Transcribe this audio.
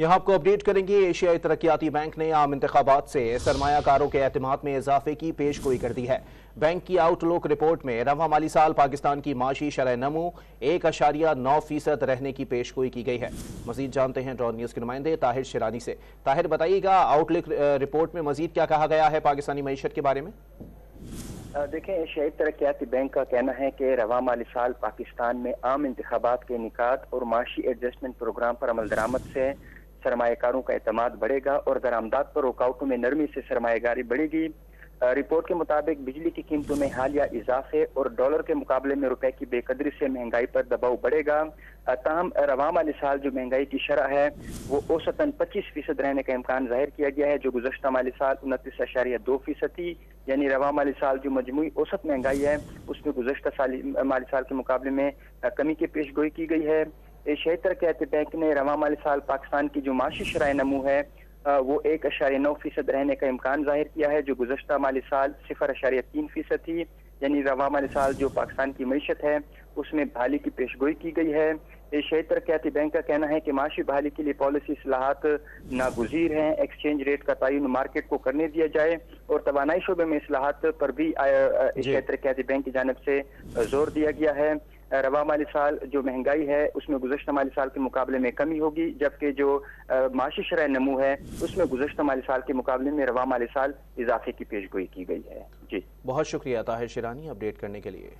यहाँ आपको अपडेट करेंगे। एशियाई तरक्याती बैंक ने आम इंतखाबात से सरमायाकारों के एतमाद में इजाफे की पेशगोई कर दी है। बैंक की आउटलुक रिपोर्ट में रवां माली साल पाकिस्तान की माशी शरह नमू 1.9% रहने की पेशगोई की गई है। मजीद जानते हैं ड्रॉन न्यूज़ के नुमाइंदे ताहिर शिरानी से। ताहिर, बताइएगा आउटलुक रिपोर्ट में मजीद क्या कहा गया है पाकिस्तानी मईशत के बारे में? देखें, एशियाई तरक्याती बैंक का कहना है कि रवां माली साल पाकिस्तान में आम इंतखाबात के इनेकाद और माशी एडजस्टमेंट प्रोग्राम पर अमल दरामद से सरमायाकारों का एतमाद बढ़ेगा और दरामदात पर रुकावटों में नरमी से सरमायाकारी बढ़ेगी। रिपोर्ट के मुताबिक बिजली की कीमतों में हालिया इजाफे और डॉलर के मुकाबले में रुपए की बेकदरी से महंगाई पर दबाव बढ़ेगा। ताहम रवां माली साल जो महंगाई की शरह है वो औसतन 25% रहने का इम्कान जाहिर किया गया है, जो गुज़श्ता माली साल 29.2% थी। यानी रवां माली साल जो मजमूई औसत महंगाई है उसमें गुज़श्ता माली साल के मुकाबले में कमी की पेशगोई की गई है। एशियाई तरक्याती बैंक ने रवां माली साल पाकिस्तान की जो माशी शरह नमू है वो 1.9% रहने का इम्कान जाहिर किया है, जो गुज़श्ता माली साल 0.3% थी। यानी रवां माली साल जो पाकिस्तान की मईशत है उसमें बहाली की पेशगोई की गई है। एशियाई तरक्याती बैंक का कहना है कि माशी बहाली के लिए पॉलिसी इस्लाहात नागुज़ीर हैं। एक्सचेंज रेट का तयन मार्केट को करने दिया जाए और तवानाई शोबे में इस्लाहात पर भी एशियाई तरक्याती बैंक की जानिब से जोर दिया गया है। रवां माली साल जो महंगाई है उसमें गुज़श्ता माली साल के मुकाबले में कमी होगी, जबकि जो माशी शरह नमू है उसमें गुज़श्ता माली साल के मुकाबले में रवां माली साल इजाफे की पेशगोई की गई है। जी, बहुत शुक्रिया ताहिर शिरानी अपडेट करने के लिए।